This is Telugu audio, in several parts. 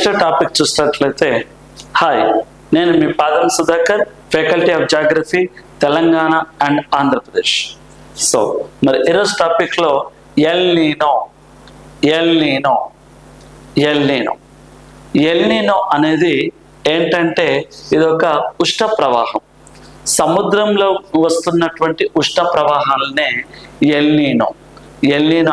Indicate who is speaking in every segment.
Speaker 1: నెక్స్ట్ టాపిక్ చూసినట్లయితే, హాయ్, నేను మీ పాదం Sudhakar, faculty of geography, Telangana and Andhra Pradesh. So మరి ఈరోజు టాపిక్లో ఎల్ నీనో అనేది ఏంటంటే, ఇది ఒక ఉష్ణ ప్రవాహం. సముద్రంలో వస్తున్నటువంటి ఉష్ణ ప్రవాహాలనే ఎల్ నీనో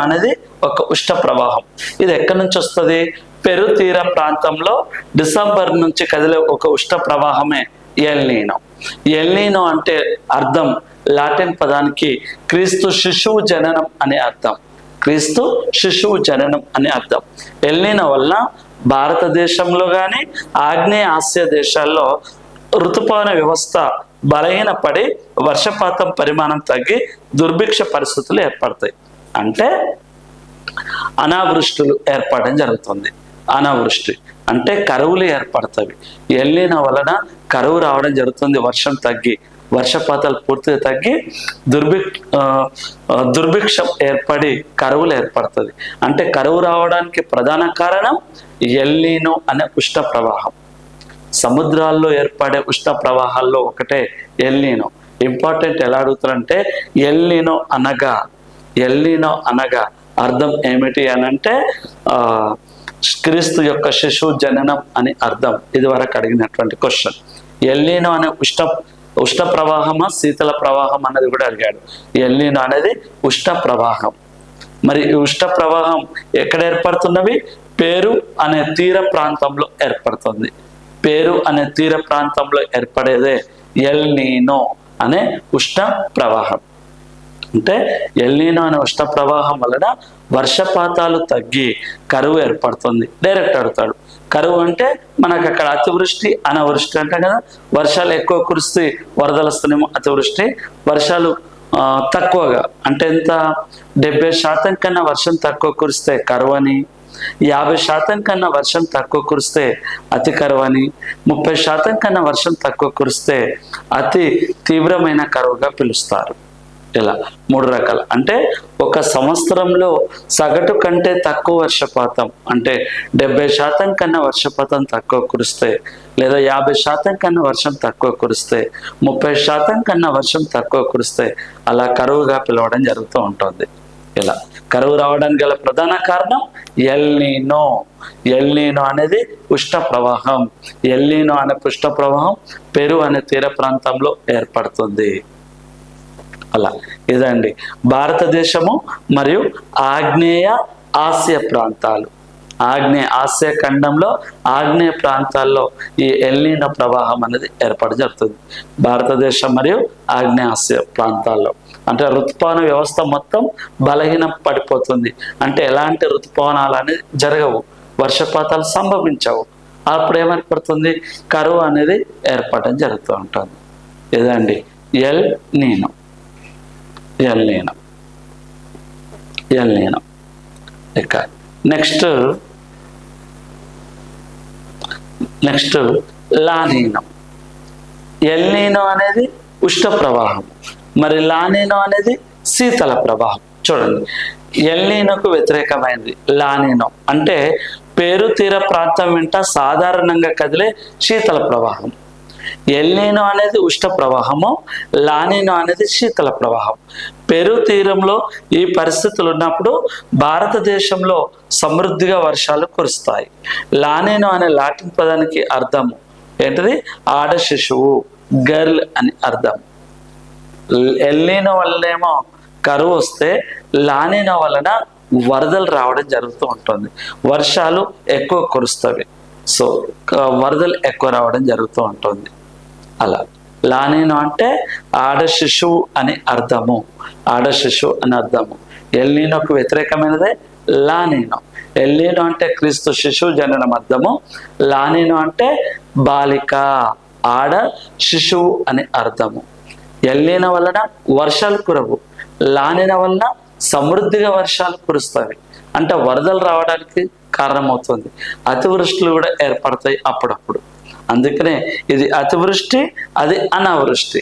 Speaker 1: అనేది ఒక ఉష్ణ ప్రవాహం. ఇది ఎక్కడి నుంచి వస్తుంది? పెరు తీర ప్రాంతంలో డిసెంబర్ నుంచి కదిలే ఒక ఉష్ణ ప్రవాహమే ఎల్ నీనో అంటే అర్థం లాటిన్ పదానికి క్రీస్తు శిశువు జననం అనే అర్థం. ఎల్ నీనో వల్ల భారతదేశంలో కానీ ఆగ్నేయ ఆసియా దేశాల్లో ఋతుపవన వ్యవస్థ బలహీనపడి వర్షపాతం పరిమాణం తగ్గి దుర్భిక్ష పరిస్థితులు ఏర్పడతాయి. అంటే అనావృష్టులు ఏర్పడడం జరుగుతుంది. అనావృష్టి అంటే కరువులు ఏర్పడతాయి. ఎల్ నీనో వలన కరువు రావడం జరుగుతుంది. వర్షం తగ్గి, వర్షపాతాలు పూర్తిగా తగ్గి దుర్భిక్షం ఏర్పడి కరువులు ఏర్పడుతుంది. అంటే కరువు రావడానికి ప్రధాన కారణం ఎల్ నీనో అనే ఉష్ణ ప్రవాహం. సముద్రాల్లో ఏర్పడే ఉష్ణ ప్రవాహాల్లో ఒకటే ఎల్ నీనో. ఇంపార్టెంట్ ఎలా అడుగుతారంటే, ఎల్ నీనో అనగా అర్థం ఏమిటి అని అంటే, క్రీస్తు యొక్క శిశువు జననం అని అర్థం. ఇది వరకు అడిగినటువంటి క్వశ్చన్. ఎల్ నీనో అనే ఉష్ణ ప్రవాహమా శీతల ప్రవాహం అన్నది కూడా అడిగాడు. ఎల్ నీనో అనేది ఉష్ణ ప్రవాహం. మరి ఈ ఉష్ణ ప్రవాహం ఎక్కడ ఏర్పడుతున్నవి? పేరు అనే తీర ప్రాంతంలో ఏర్పడుతుంది. పేరు అనే తీర ప్రాంతంలో ఏర్పడేదే ఎల్ నీనో అనే ఉష్ణ ప్రవాహం. అంటే ఎల్ నీనో అనే ఉష్ణ ప్రవాహం వలన వర్షపాతాలు తగ్గి కరువు ఏర్పడుతుంది. డైరెక్ట్ అడుగుతాడు, కరువు అంటే మనకు అక్కడ అతివృష్టి అనావృష్టి అంటాం కదా. వర్షాలు ఎక్కువ కురిస్తే వరదలు వస్తున్నాయేమో అతివృష్టి, వర్షాలు తక్కువగా అంటే ఎంత 70% కన్నా వర్షం తక్కువ కురిస్తే కరువు అని, 50% కన్నా వర్షం తక్కువ కురిస్తే అతి కరువు అని, 30% కన్నా వర్షం తక్కువ కురిస్తే అతి తీవ్రమైన కరువుగా పిలుస్తారు. ఇలా 3 రకాలు. అంటే ఒక సంవత్సరంలో సగటు కంటే తక్కువ వర్షపాతం అంటే 70% కన్నా వర్షపాతం తక్కువ కురిస్తే, లేదా 50% కన్నా వర్షం తక్కువ కురిస్తే, 30% కన్నా వర్షం తక్కువ కురిస్తే అలా కరువుగా పిలవడం జరుగుతూ ఉంటుంది. ఇలా కరువు రావడానికి గల ప్రధాన కారణం ఎల్ నీనో అనేది ఉష్ణ ప్రవాహం. ఎల్ నీనో అనే ఉష్ణ ప్రవాహం పెరు అనే తీర ప్రాంతంలో ఏర్పడుతుంది. అలా ఇదండి భారతదేశము మరియు ఆగ్నేయ ఆసియా ప్రాంతాలు. ఆగ్నేయ ఆసియా ఖండంలో ఆగ్నేయ ప్రాంతాల్లో ఈ ఎల్ నీనో ప్రవాహం అనేది ఏర్పడి జరుగుతుంది. భారతదేశం మరియు ఆగ్నేయ ఆసియా ప్రాంతాల్లో అంటే ఋతుపవన వ్యవస్థ మొత్తం బలహీన పడిపోతుంది. అంటే ఎలాంటి ఋతుపవనాలు అనేది జరగవు, వర్షపాతాలు సంభవించవు. అప్పుడు ఏమేర్పడుతుంది? కరువు అనేది ఏర్పడడం జరుగుతూ ఉంటుంది. ఇదండి ఎల్ నీనో. ఇక నెక్స్ట్ లా నీనో. ఎల్ నీనో అనేది ఉష్ణ ప్రవాహం, మరి లా నీనో అనేది శీతల ప్రవాహం. చూడండి, ఎల్ నీనోకు వ్యతిరేకమైనది లా నీనో. అంటే పేరు తీర ప్రాంతం వెంట సాధారణంగా కదిలే శీతల ప్రవాహం. ఎల్ నీనో అనేది ఉష్ణ ప్రవాహము, లా నీనో అనేది శీతల ప్రవాహం. పెరు తీరంలో ఈ పరిస్థితులు ఉన్నప్పుడు భారతదేశంలో సమృద్ధిగా వర్షాలు కురుస్తాయి. లా నీనో అనే లాటిన్ పదానికి అర్థము ఏంటిది? ఆడ శిశువు, గర్ల్ అని అర్థం. ఎల్ నీనో వల్లనేమో కరువు వస్తే, లా నీనో వలన వరదలు రావడం జరుగుతూ ఉంటుంది. వర్షాలు ఎక్కువ కురుస్తవి, సో వరదలు ఎక్కువ రావడం జరుగుతూ ఉంటుంది. అలా లా నీనో అంటే ఆడ శిశువు అని అర్థము. ఎల్ నీనోకు వ్యతిరేకమైనదే లా నీనో. ఎల్ నీనో అంటే క్రీస్తు శిశువు జననం అర్థము. లా నీనో అంటే బాలిక, ఆడ శిశువు అని అర్థము. ఎల్ నీనో వలన వర్షాలు కురవు, లా నీనో వలన సమృద్ధిగా వర్షాలు కురుస్తాయి. అంటే వరదలు రావడానికి కారణమవుతుంది. అతివృష్టిలు కూడా ఏర్పడతాయి అప్పుడప్పుడు. అందుకనే ఇది అతివృష్టి, అది అనావృష్టి.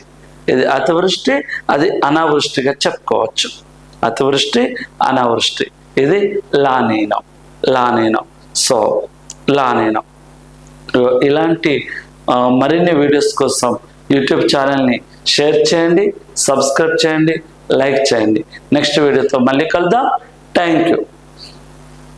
Speaker 1: ఇది అతివృష్టి, అది అనావృష్టిగా చెప్పుకోవచ్చు. అతివృష్టి, అనావృష్టి. ఇది లా నీనో. సో లా నీనో ఇలాంటి మరిన్ని వీడియోస్ కోసం యూట్యూబ్ ఛానల్ని షేర్ చేయండి, సబ్స్క్రైబ్ చేయండి, లైక్ చేయండి. నెక్స్ట్ వీడియోతో మళ్ళీ కలుద్దాం. Thank you.